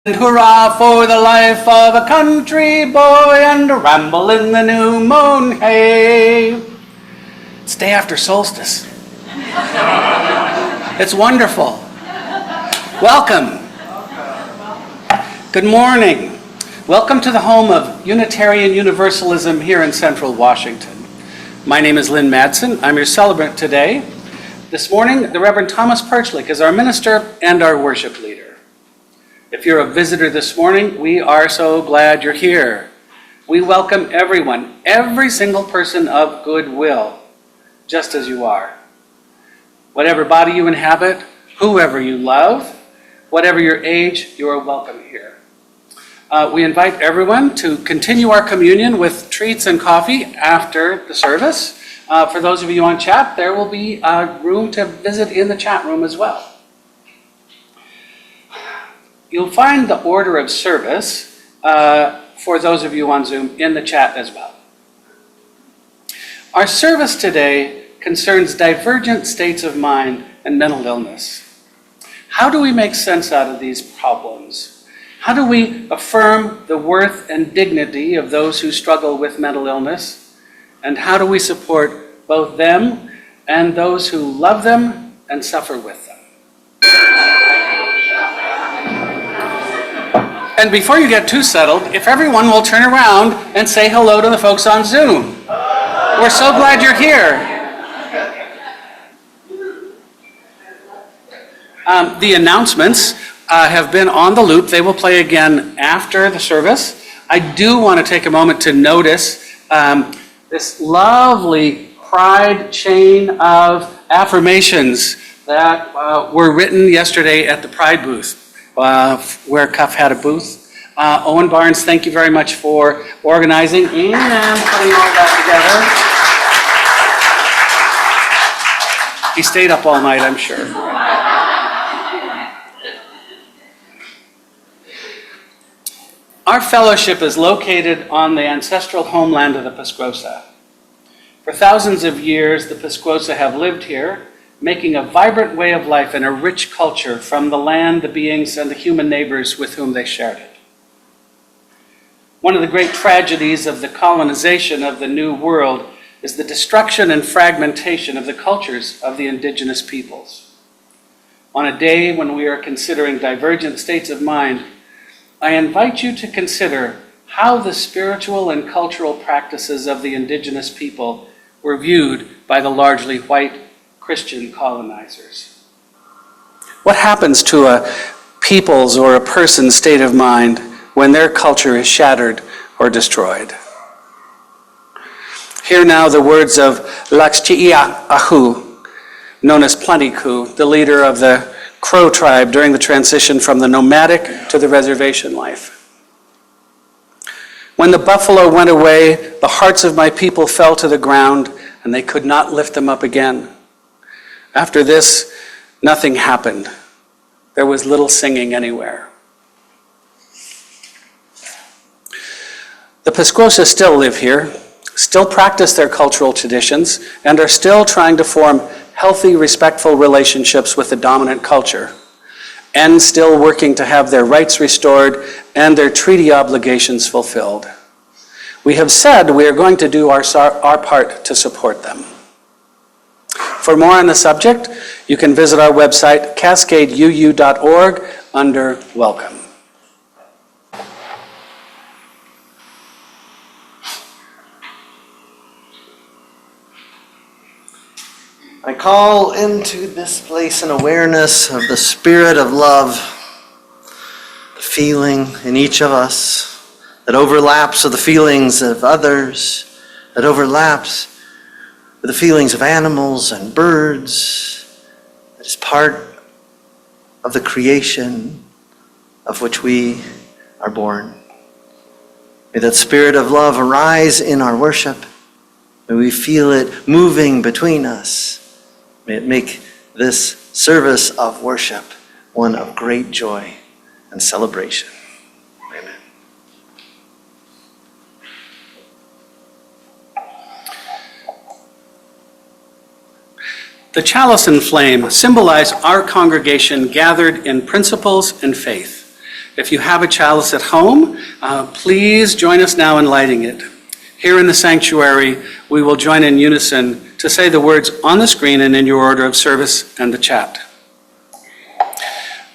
And hurrah for the life of a country boy and a ramble in the new moon, hey. It's day after solstice. It's wonderful. Welcome. Good morning. Welcome to the home of Unitarian Universalism here in Central Washington. My name is Lynn Madsen. I'm your celebrant today. This morning, the Reverend Thomas Perchlik is our minister and our worship leader. If you're a visitor this morning, we are so glad you're here. We welcome everyone, every single person of goodwill, just as you are. Whatever body you inhabit, whoever you love, whatever your age, you are welcome here. We invite everyone to continue our communion with treats and coffee after the service. For those of you on chat, there will be room to visit in the chat room as well. You'll find the order of service for those of you on Zoom in the chat as well. Our service today concerns divergent states of mind and mental illness. How do we make sense out of these problems? How do we affirm the worth and dignity of those who struggle with mental illness? And how do we support both them and those who love them and suffer with them? And before you get too settled, if everyone will turn around and say hello to the folks on Zoom. We're so glad you're here. The announcements have been on the loop. They will play again after the service. I do want to take a moment to notice this lovely pride chain of affirmations that were written yesterday at the Pride booth. Where CUUF had a booth. Owen Barnes, thank you very much for organizing and putting all that together. He stayed up all night, I'm sure. Our fellowship is located on the ancestral homeland of the Pesquosa. For thousands of years, the Pesquosa have lived here, making a vibrant way of life and a rich culture from the land, the beings, and the human neighbors with whom they shared it. One of the great tragedies of the colonization of the New World is the destruction and fragmentation of the cultures of the indigenous peoples. On a day when we are considering divergent states of mind, I invite you to consider how the spiritual and cultural practices of the indigenous people were viewed by the largely white Christian colonizers. What happens to a people's or a person's state of mind when their culture is shattered or destroyed? Hear now the words of Lakshtiahu, known as Planiku, the leader of the Crow tribe during the transition from the nomadic to the reservation life. When the buffalo went away, the hearts of my people fell to the ground, and they could not lift them up again. After this, nothing happened. There was little singing anywhere. The Pesquosa still live here, still practice their cultural traditions, and are still trying to form healthy, respectful relationships with the dominant culture, and still working to have their rights restored and their treaty obligations fulfilled. We have said we are going to do our part to support them. For more on the subject, you can visit our website, cascadeuu.org, under Welcome. I call into this place an awareness of the spirit of love, the feeling in each of us that overlaps with the feelings of others, that overlaps with the feelings of animals and birds, that is part of the creation of which we are born. May that spirit of love arise in our worship. May we feel it moving between us. May it make this service of worship one of great joy and celebration. Amen. The chalice and flame symbolize our congregation gathered in principles and faith, If you have a chalice at home, please join us now in lighting it. Here in the sanctuary, we will join in unison to say the words on the screen and in your order of service and the chat.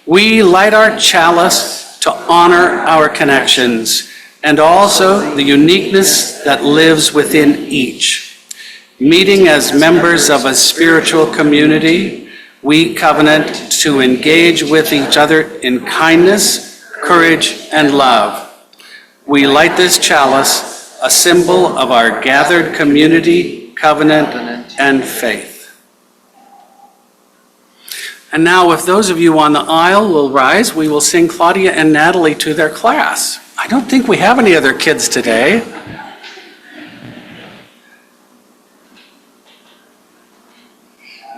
We light our chalice to honor our connections and also the uniqueness that lives within each. Meeting as members of a spiritual community, we covenant to engage with each other in kindness, courage, and love. We light this chalice, a symbol of our gathered community, covenant, and faith. And now, if those of you on the aisle will rise, we will sing Claudia and Natalie to their class. I don't think we have any other kids today.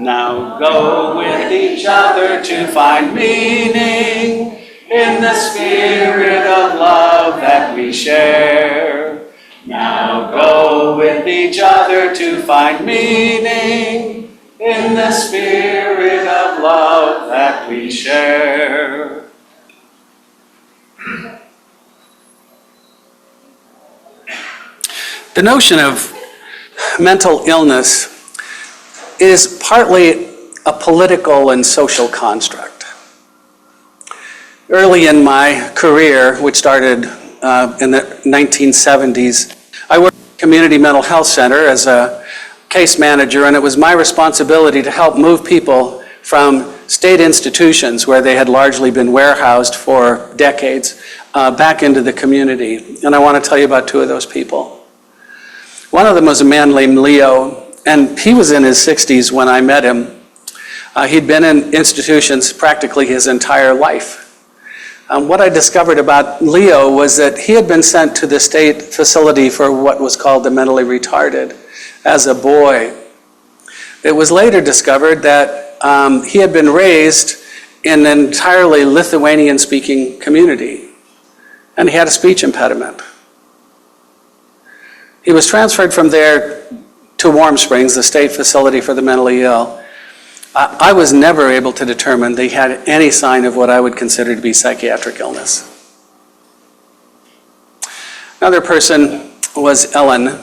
Now go with each other to find meaning in the spirit of love that we share. Now go with each other to find meaning in the spirit of love that we share. The notion of mental illness is partly a political and social construct. Early in my career, which started in the 1970s, I worked at a community mental health center as a case manager, and it was my responsibility to help move people from state institutions where they had largely been warehoused for decades back into the community. And I want to tell you about two of those people. One of them was a man named Leo, and he was in his 60s when I met him. He'd been in institutions practically his entire life. What I discovered about Leo was that he had been sent to the state facility for what was called the mentally retarded as a boy. It was later discovered that he had been raised in an entirely Lithuanian-speaking community, and he had a speech impediment. He was transferred from there to Warm Springs, the state facility for the mentally ill. I was never able to determine they had any sign of what I would consider to be psychiatric illness. Another person was Ellen.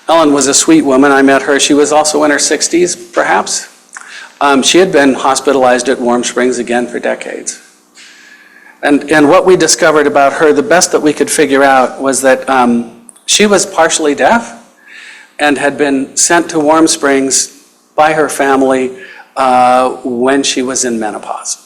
Ellen was a sweet woman. I met her. She was also in her 60s, perhaps. She had been hospitalized at Warm Springs again for decades. And what we discovered about her, the best that we could figure out was that she was partially deaf and had been sent to Warm Springs by her family when she was in menopause.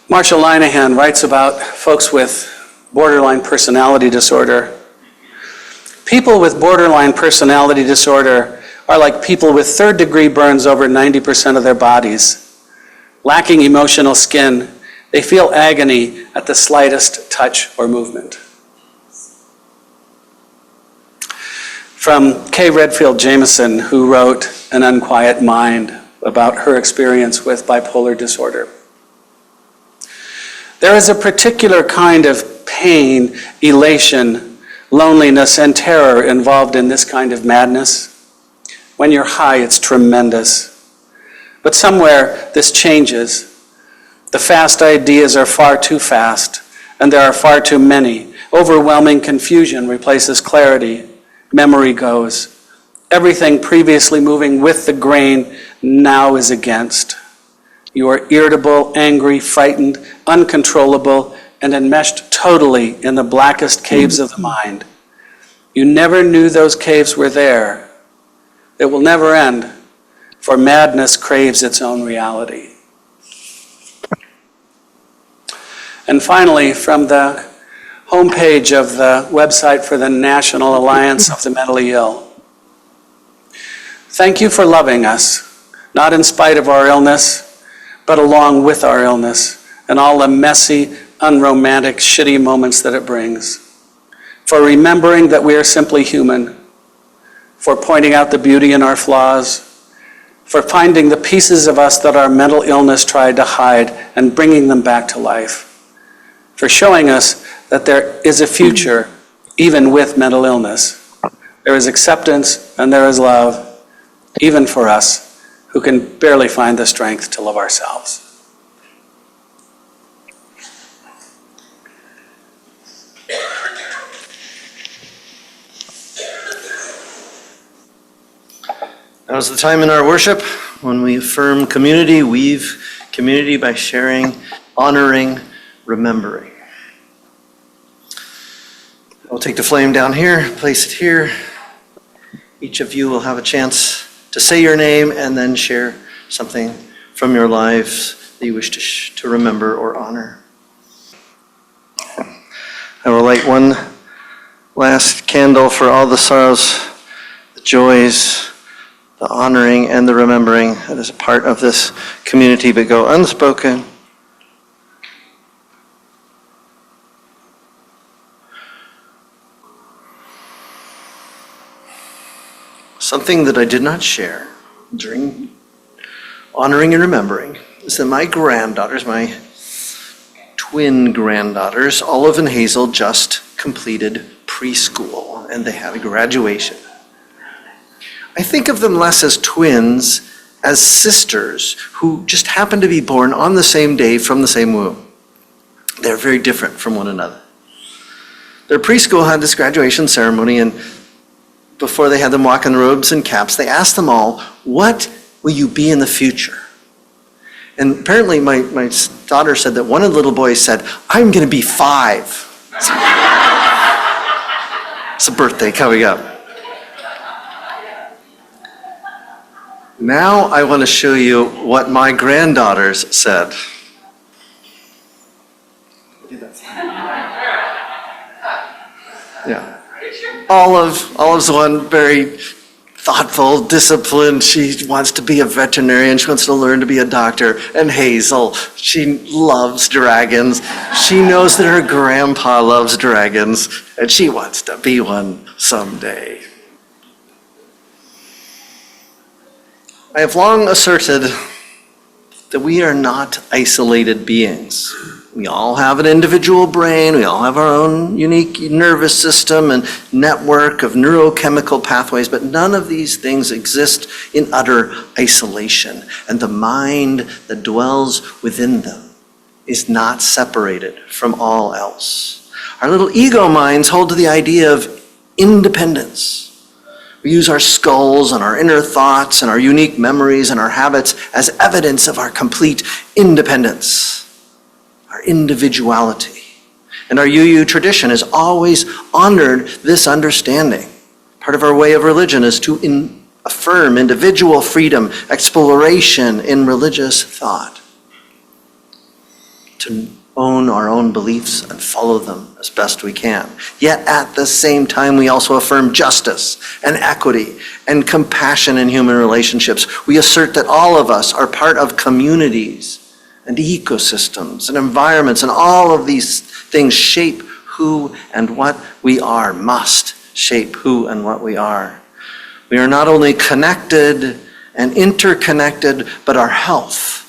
Marsha Linehan writes about folks with borderline personality disorder. People with borderline personality disorder are like people with third-degree burns over 90% of their bodies. Lacking emotional skin, they feel agony at the slightest touch or movement. From Kay Redfield Jameson, who wrote An Unquiet Mind about her experience with bipolar disorder. There is a particular kind of pain, elation, loneliness, and terror involved in this kind of madness. When you're high, it's tremendous. But somewhere this changes. The fast ideas are far too fast, and there are far too many. Overwhelming confusion replaces clarity. Memory goes. Everything previously moving with the grain now is against. You are irritable, angry, frightened, uncontrollable, and enmeshed totally in the blackest caves of the mind. You never knew those caves were there. It will never end, for madness craves its own reality. And finally, from the homepage of the website for the National Alliance of the Mentally Ill. Thank you for loving us, not in spite of our illness, but along with our illness and all the messy, unromantic, shitty moments that it brings. For remembering that we are simply human, for pointing out the beauty in our flaws, for finding the pieces of us that our mental illness tried to hide and bringing them back to life, for showing us that there is a future even with mental illness. There is acceptance and there is love, even for us who can barely find the strength to love ourselves. Now is the time in our worship when we affirm community, weave community by sharing, honoring, remembering. I'll take the flame down here, place it here. Each of you will have a chance to say your name and then share something from your lives that you wish to remember or honor. I will light one last candle for all the sorrows, the joys, the honoring, and the remembering that is a part of this community but go unspoken. Something that I did not share during honoring and remembering is that my granddaughters, my twin granddaughters, Olive and Hazel, just completed preschool and they had a graduation. I think of them less as twins, as sisters who just happened to be born on the same day from the same womb. They're very different from one another. Their preschool had this graduation ceremony, and before they had them walk in robes and caps, they asked them all, "What will you be in the future?" And apparently my daughter said that one of the little boys said, "I'm going to be 5. It's a birthday coming up. Now I want to show you what my granddaughters said. Yeah. Olive's one very thoughtful, disciplined. She wants to be a veterinarian. She wants to learn to be a doctor. And Hazel, she loves dragons. She knows that her grandpa loves dragons, and she wants to be one someday. I have long asserted that we are not isolated beings. We all have an individual brain, we all have our own unique nervous system and network of neurochemical pathways, but none of these things exist in utter isolation. And the mind that dwells within them is not separated from all else. Our little ego minds hold to the idea of independence. We use our skulls and our inner thoughts and our unique memories and our habits as evidence of our complete independence, our individuality. And our UU tradition has always honored this understanding. Part of our way of religion is to affirm individual freedom, exploration in religious thought, to own our own beliefs and follow them as best we can. Yet at the same time, we also affirm justice and equity and compassion in human relationships. We assert that all of us are part of communities and ecosystems and environments, and all of these things shape who and what we are, must shape who and what we are. We are not only connected and interconnected, but our health,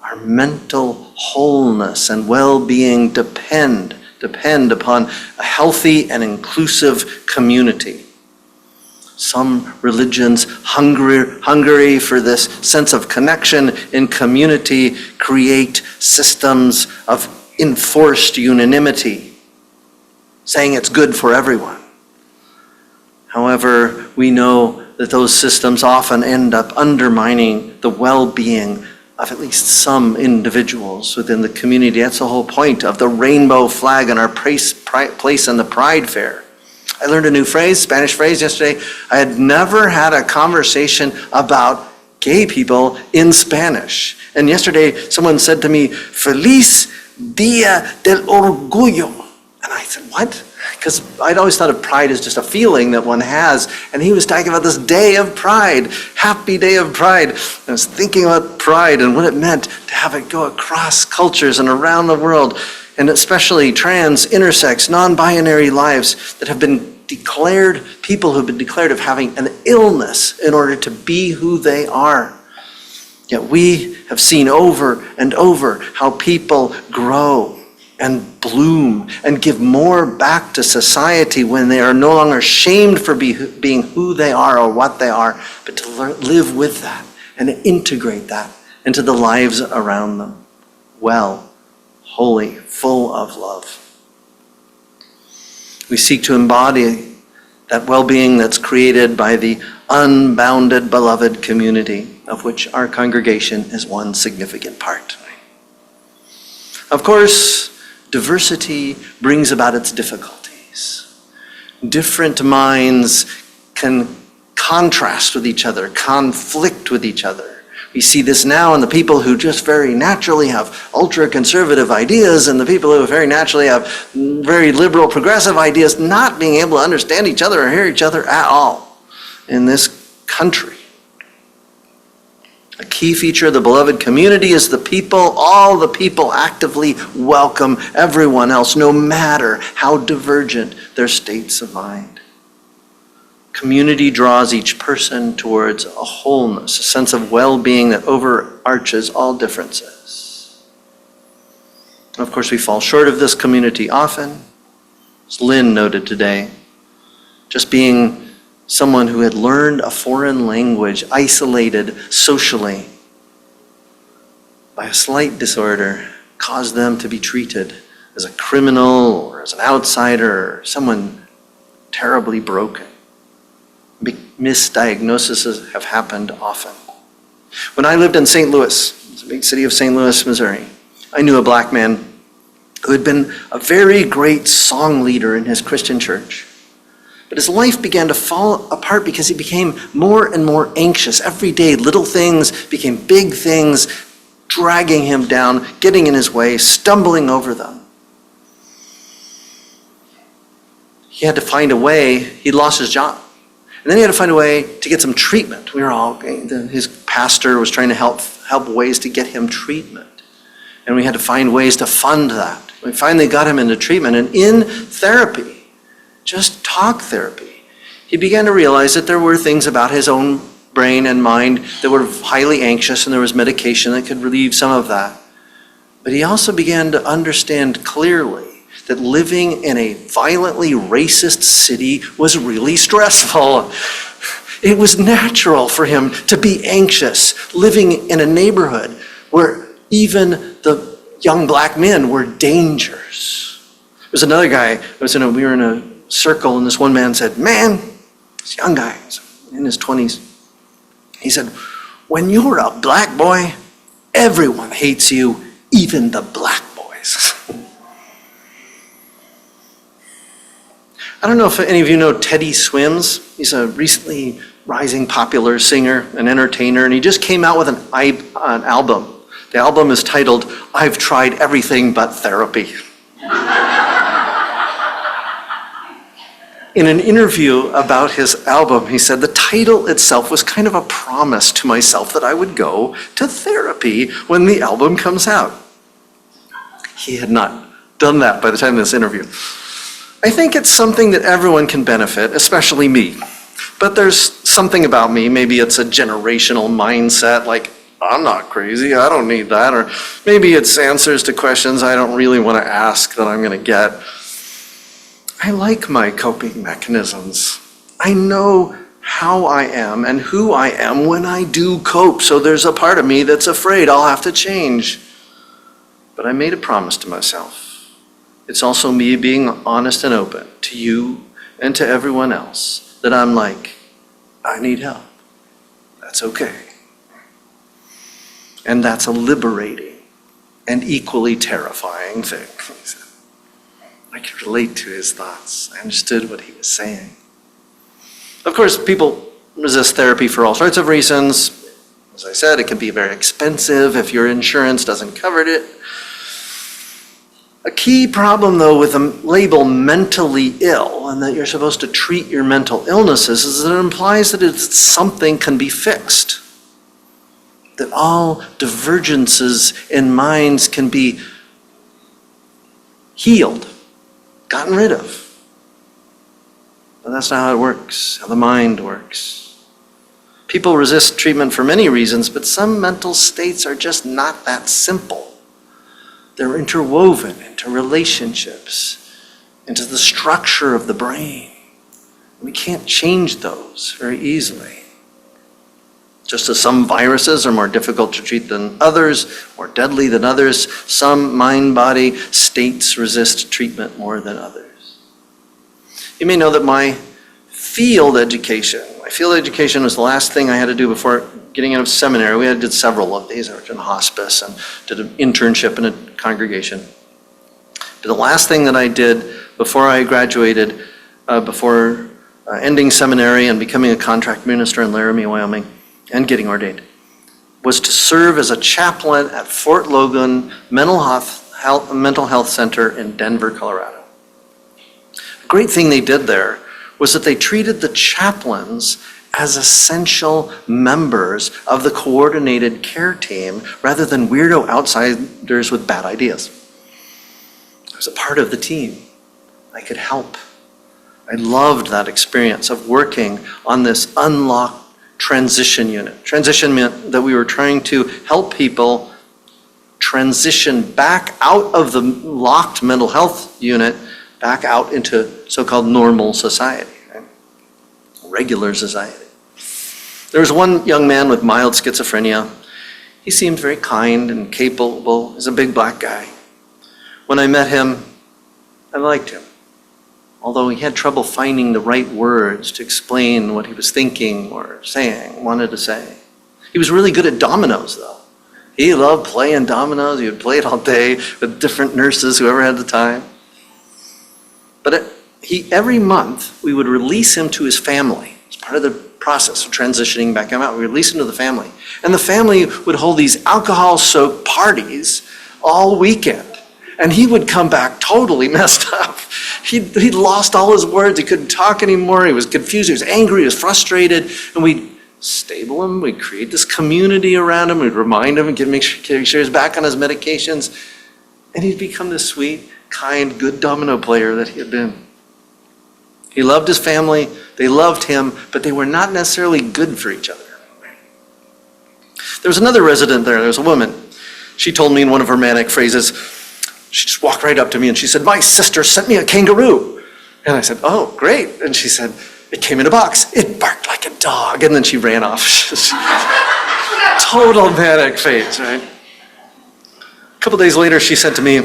our mental wholeness and well-being depend upon a healthy and inclusive community. Some religions hungry for this sense of connection in community create systems of enforced unanimity, saying it's good for everyone. However, we know that those systems often end up undermining the well-being of at least some individuals within the community. That's the whole point of the rainbow flag in our place in the Pride Fair. I learned a new phrase, Spanish phrase yesterday. I had never had a conversation about gay people in Spanish. And yesterday someone said to me, "Feliz Dia del Orgullo." And I said, what? Because I'd always thought of pride as just a feeling that one has. And he was talking about this day of pride, happy day of pride. I was thinking about pride and what it meant to have it go across cultures and around the world, and especially trans, intersex, non-binary lives that have been declared, people who have been declared of having an illness in order to be who they are. Yet we have seen over and over how people grow and bloom and give more back to society when they are no longer shamed for being who they are or what they are, but to live with that and integrate that into the lives around them. Well, holy, full of love. We seek to embody that well-being that's created by the unbounded, beloved community of which our congregation is one significant part. Of course, diversity brings about its difficulties. Different minds can contrast with each other, conflict with each other. We see this now in the people who just very naturally have ultra-conservative ideas and the people who very naturally have very liberal, progressive ideas not being able to understand each other or hear each other at all in this country. A key feature of the beloved community is the people, all the people actively welcome everyone else, no matter how divergent their states of mind. Community draws each person towards a wholeness, a sense of well-being that overarches all differences. Of course, we fall short of this community often, as Lynn noted today. Just being someone who had learned a foreign language, isolated socially by a slight disorder, caused them to be treated as a criminal or as an outsider or someone terribly broken. Misdiagnoses have happened often. When I lived in St. Louis, the big city of St. Louis, Missouri, I knew a black man who had been a very great song leader in his Christian church. But his life began to fall apart because he became more and more anxious. Every day, little things became big things, dragging him down, getting in his way, stumbling over them. He had to find a way. He lost his job. And then he had to find a way to get some treatment. His pastor was trying to help ways to get him treatment. And we had to find ways to fund that. We finally got him into treatment. And in therapy, just talk therapy, he began to realize that there were things about his own brain and mind that were highly anxious, and there was medication that could relieve some of that. But he also began to understand clearly that living in a violently racist city was really stressful. It was natural for him to be anxious, living in a neighborhood where even the young black men were dangers. There was another guy, we were in a circle, and this one man said, "Man," this young guy in his 20s, he said, "When you're a black boy, everyone hates you, even the black boys." I don't know if any of you know Teddy Swims. He's a recently rising popular singer and entertainer, and he just came out with an album. The album is titled, "I've Tried Everything But Therapy." In an interview about his album, he said, "The title itself was kind of a promise to myself that I would go to therapy when the album comes out." He had not done that by the time of this interview. I think it's something that everyone can benefit, especially me. But there's something about me, maybe it's a generational mindset, like, I'm not crazy, I don't need that. Or maybe it's answers to questions I don't really want to ask that I'm going to get. I like my coping mechanisms. I know how I am and who I am when I do cope. So there's a part of me that's afraid I'll have to change. But I made a promise to myself. It's also me being honest and open to you and to everyone else that I'm like, I need help. That's okay. And that's a liberating and equally terrifying thing. I could relate to his thoughts. I understood what he was saying. Of course, people resist therapy for all sorts of reasons. As I said, it can be very expensive if your insurance doesn't cover it. A key problem, though, with the label mentally ill and that you're supposed to treat your mental illnesses is that it implies that it's something can be fixed. That all divergences in minds can be healed, gotten rid of. But that's not how it works, how the mind works. People resist treatment for many reasons, but some mental states are just not that simple. They're interwoven into relationships, into the structure of the brain. We can't change those very easily. Just as some viruses are more difficult to treat than others, more deadly than others, some mind-body states resist treatment more than others. You may know that my field education was the last thing I had to do before getting out of seminary. We did several of these. I worked in hospice and did an internship in a congregation. But the last thing that I did before I graduated, before ending seminary and becoming a contract minister in Laramie, Wyoming, and getting ordained, was to serve as a chaplain at Fort Logan Mental Health Center in Denver, Colorado. A great thing they did there was that they treated the chaplains as essential members of the coordinated care team rather than weirdo outsiders with bad ideas. I was a part of the team. I could help. I loved that experience of working on this unlocked transition unit. Transition meant that we were trying to help people transition back out of the locked mental health unit back out into so-called normal society, right? Regular society. There was one young man with mild schizophrenia. He seemed very kind and capable. He's a big black guy. When I met him, I liked him, although he had trouble finding the right words to explain what he was thinking or saying, wanted to say. He was really good at dominoes, though. He loved playing dominoes. He would play it all day with different nurses, whoever had the time. But every month, we would release him to his family. It's part of the process of transitioning back out. We release him to the family. And the family would hold these alcohol-soaked parties all weekend. And he would come back totally messed up. He'd lost all his words. He couldn't talk anymore. He was confused. He was angry. He was frustrated. And we'd stable him. We'd create this community around him. We'd remind him and make sure he's back on his medications. And he'd become this sweet, kind, good domino player that he had been. He loved his family. They loved him, but they were not necessarily good for each other. There was another resident there. There was a woman. She told me in one of her manic phrases, she just walked right up to me and she said, "My sister sent me a kangaroo." And I said, "Oh, great." And she said, "It came in a box. It barked like a dog." And then she ran off. Total manic phase, right? A couple days later, she said to me,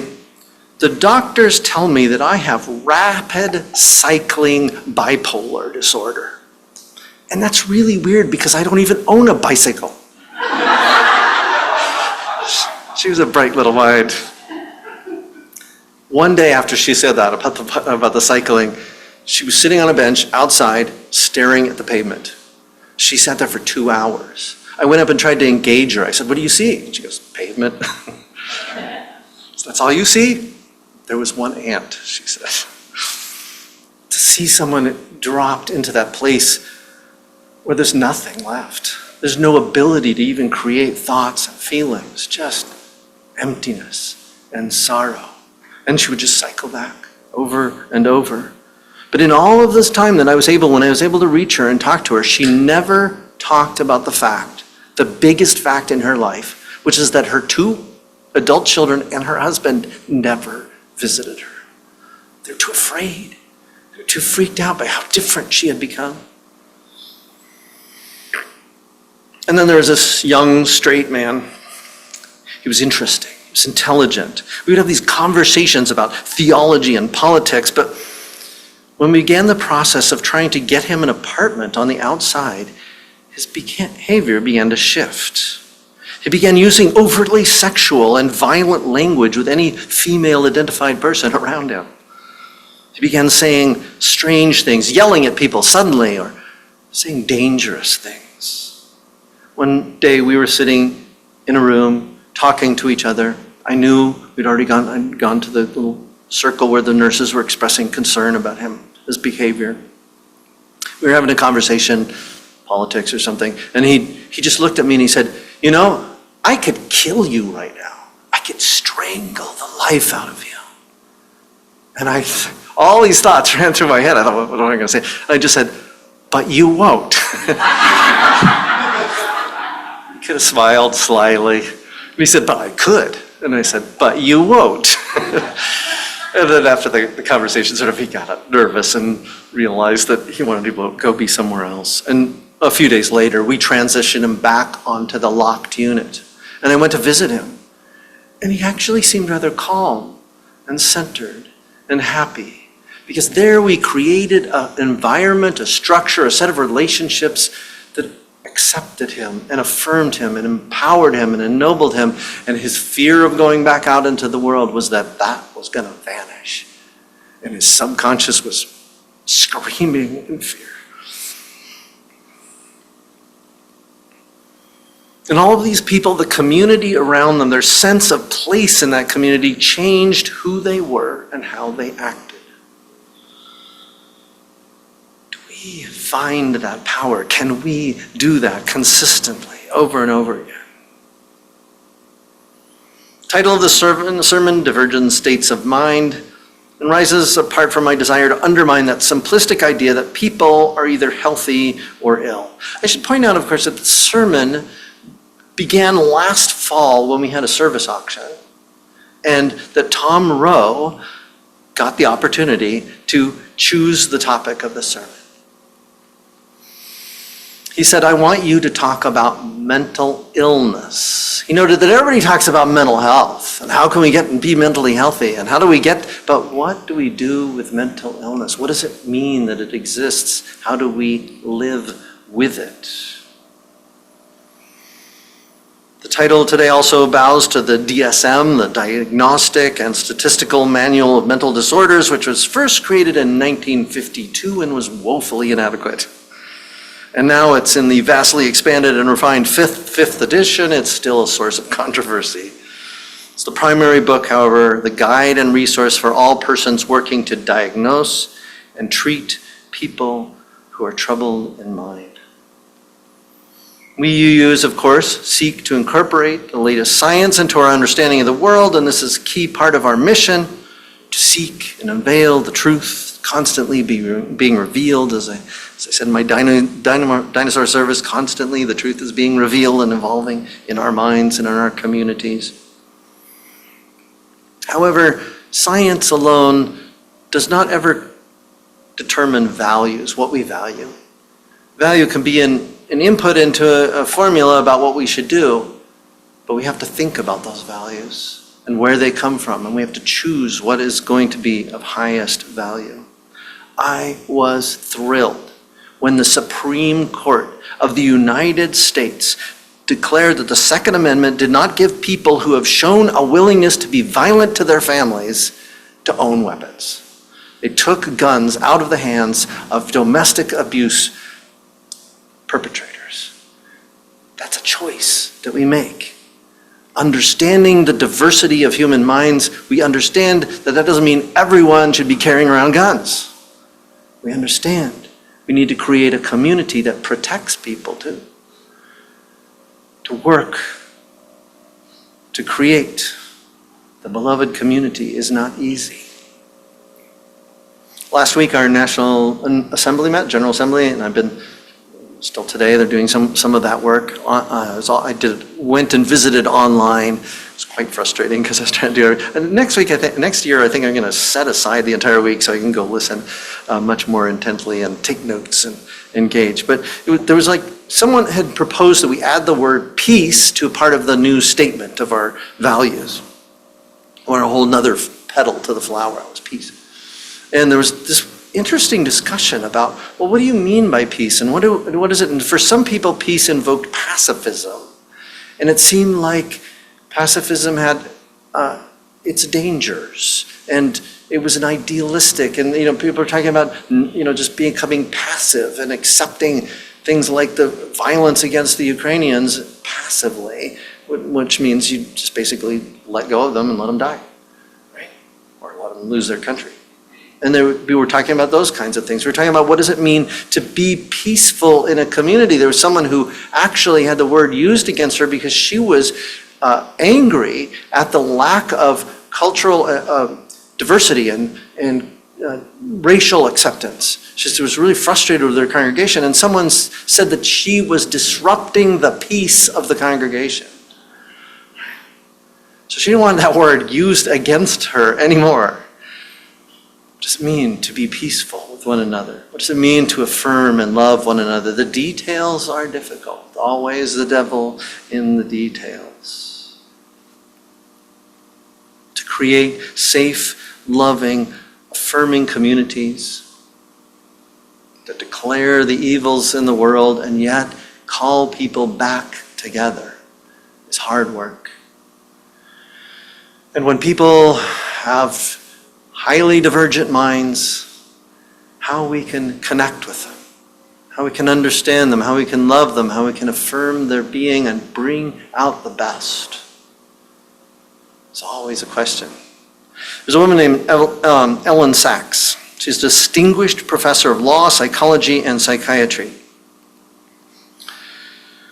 "The doctors tell me that I have rapid cycling bipolar disorder. And that's really weird because I don't even own a bicycle." She was a bright little mind. One day after she said that about the cycling, she was sitting on a bench outside staring at the pavement. She sat there for 2 hours. I went up and tried to engage her. I said, "What do you see?" She goes, "Pavement." So that's all you see? There was one ant, she said. To see someone dropped into that place where there's nothing left. There's no ability to even create thoughts and feelings, just emptiness and sorrow. And she would just cycle back over and over. But in all of this time that when I was able to reach her and talk to her, she never talked about the fact, the biggest fact in her life, which is that her 2 adult children and her husband never visited her. They're too afraid. They're too freaked out by how different she had become. And then there was this young, straight man. He was interesting. He was intelligent. We would have these conversations about theology and politics, but when we began the process of trying to get him an apartment on the outside, his behavior began to shift. He began using overtly sexual and violent language with any female-identified person around him. He began saying strange things, yelling at people suddenly, or saying dangerous things. One day we were sitting in a room, talking to each other. I knew we'd already gone to the little circle where the nurses were expressing concern about his behavior. We were having a conversation, politics or something, and he just looked at me and he said, "You know, I could kill you right now. I could strangle the life out of you." And all these thoughts ran through my head. I thought, what am I going to say? And I just said, "But you won't." He could have smiled slyly. And he said, "But I could." And I said, "But you won't." And then after the conversation, he got nervous and realized that he wanted to go be somewhere else. And A few days later, we transitioned him back onto the locked unit. And I went to visit him. And he actually seemed rather calm and centered and happy. Because there we created an environment, a structure, a set of relationships that accepted him and affirmed him and empowered him and ennobled him. And his fear of going back out into the world was that was going to vanish. And his subconscious was screaming in fear. And all of these people, the community around them, their sense of place in that community changed who they were and how they acted. Do we find that power? Can we do that consistently over and over again? Title of the sermon, Divergent States of Mind, and rises apart from my desire to undermine that simplistic idea that people are either healthy or ill. I should point out, of course, that the sermon began last fall when we had a service auction, and that Tom Rowe got the opportunity to choose the topic of the sermon. He said, I want you to talk about mental illness. He noted that everybody talks about mental health, and how can we be mentally healthy, and but what do we do with mental illness? What does it mean that it exists? How do we live with it? The title today also bows to the DSM, the Diagnostic and Statistical Manual of Mental Disorders, which was first created in 1952 and was woefully inadequate. And now it's in the vastly expanded and refined fifth edition. It's still a source of controversy. It's the primary book, however, the guide and resource for all persons working to diagnose and treat people who are troubled in mind. We UUs, of course, seek to incorporate the latest science into our understanding of the world, and this is a key part of our mission, to seek and unveil the truth, constantly being revealed. As I said in my dinosaur service, constantly the truth is being revealed and evolving in our minds and in our communities. However, science alone does not ever determine values, what we value. Value can be an input into a formula about what we should do, but we have to think about those values and where they come from, and we have to choose what is going to be of highest value. I was thrilled when the Supreme Court of the United States declared that the Second Amendment did not give people who have shown a willingness to be violent to their families to own weapons. They took guns out of the hands of domestic abuse perpetrators. That's a choice that we make. Understanding the diversity of human minds, we understand that doesn't mean everyone should be carrying around guns. We understand we need to create a community that protects people too. To work, to create the beloved community is not easy. Last week our National Assembly met, General Assembly, and I've been still today, they're doing some of that work. Went and visited online. It's quite frustrating because I was trying to do it. And next year, I think I'm going to set aside the entire week so I can go listen much more intently and take notes and engage. But there was someone had proposed that we add the word peace to a part of the new statement of our values. Or a whole nother petal to the flower, it was peace. And there was this interesting discussion about, well, what do you mean by peace? And what is it? And for some people, peace invoked pacifism. And it seemed like pacifism had its dangers. And it was an idealistic, and people are talking about just becoming passive and accepting things like the violence against the Ukrainians passively, which means you just basically let go of them and let them die, right? Or let them lose their country. And we were talking about those kinds of things. We were talking about what does it mean to be peaceful in a community. There was someone who actually had the word used against her because she was angry at the lack of cultural diversity and racial acceptance. She was really frustrated with her congregation, and someone said that she was disrupting the peace of the congregation. So she didn't want that word used against her anymore. does it mean to be peaceful with one another? What does it mean to affirm and love one another? The details are difficult. Always the devil in the details. To create safe, loving, affirming communities that declare the evils in the world and yet call people back together is hard work. And when people have highly divergent minds, how we can connect with them, how we can understand them, how we can love them, how we can affirm their being and bring out the best. It's always a question. There's a woman named Ellen Sachs. She's a distinguished professor of law, psychology, and psychiatry.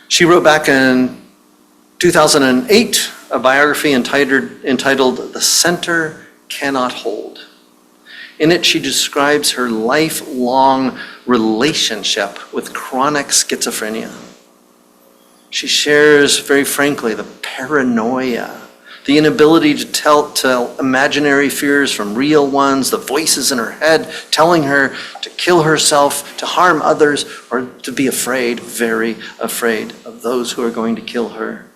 She wrote back in 2008 a biography entitled The Center Cannot Hold. In it, she describes her lifelong relationship with chronic schizophrenia. She shares very frankly the paranoia, the inability to tell imaginary fears from real ones, the voices in her head telling her to kill herself, to harm others, or to be afraid, very afraid of those who are going to kill her.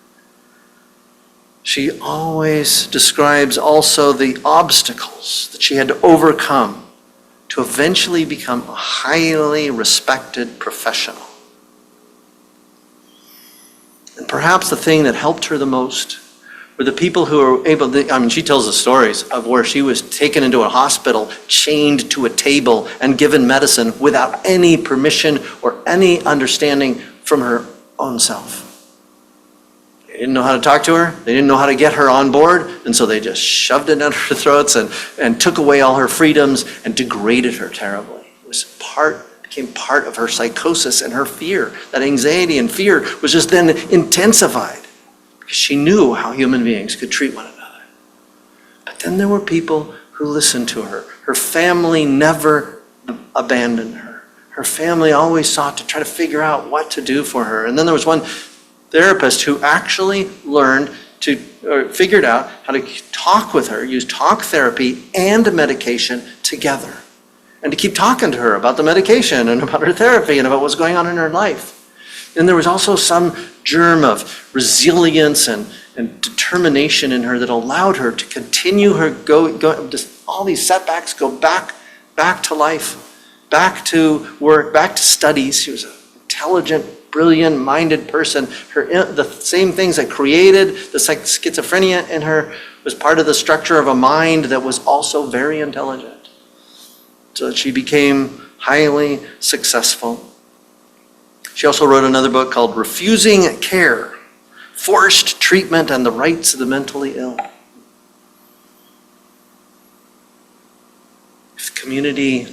She always describes also the obstacles that she had to overcome to eventually become a highly respected professional. And perhaps the thing that helped her the most were the people who were able to, she tells the stories of where she was taken into a hospital, chained to a table, and given medicine without any permission or any understanding from her own self. They didn't know how to talk to her. They didn't know how to get her on board. And so they just shoved it down her throats and took away all her freedoms and degraded her terribly. It became part of her psychosis and her fear. That anxiety and fear was just then intensified because she knew how human beings could treat one another. But then there were people who listened to her. Her family never abandoned her. Her family always sought to try to figure out what to do for her. And then there was one therapist who actually figured out how to talk with her, use talk therapy and medication together, and to keep talking to her about the medication and about her therapy and about what's going on in her life. And there was also some germ of resilience and determination in her that allowed her to continue her all these setbacks, go back to life, back to work, back to studies. She was an intelligent, brilliant-minded person. The same things that created the schizophrenia in her was part of the structure of a mind that was also very intelligent. So that she became highly successful. She also wrote another book called Refusing Care, Forced Treatment and the Rights of the Mentally Ill. If community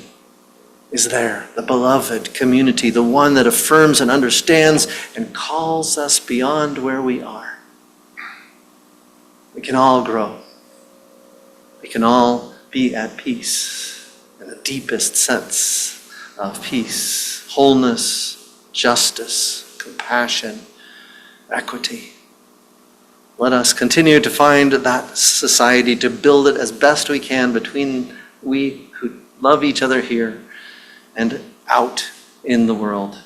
is there, the beloved community, the one that affirms and understands and calls us beyond where we are, we can all grow. We can all be at peace in the deepest sense of peace, wholeness, justice, compassion, equity. Let us continue to find that society, to build it as best we can between we who love each other here and out in the world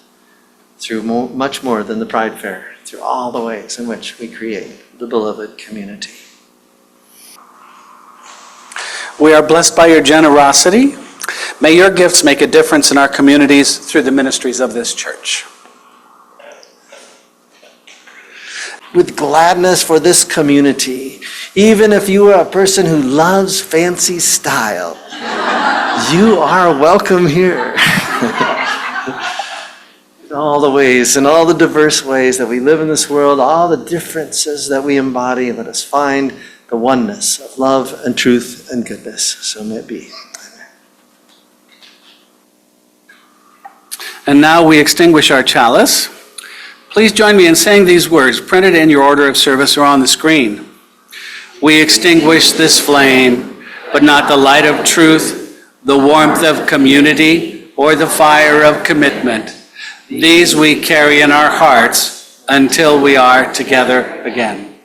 through much more than the Pride Fair, through all the ways in which we create the beloved community. We are blessed by your generosity. May your gifts make a difference in our communities through the ministries of this church. With gladness for this community, even if you are a person who loves fancy style, you are welcome here. In all the ways, in all the diverse ways that we live in this world, all the differences that we embody, let us find the oneness of love and truth and goodness. So may it be. And now we extinguish our chalice. Please join me in saying these words, printed in your order of service or on the screen. We extinguish this flame, but not the light of truth, the warmth of community, or the fire of commitment. These we carry in our hearts until we are together again.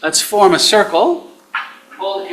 Let's form a circle. Hold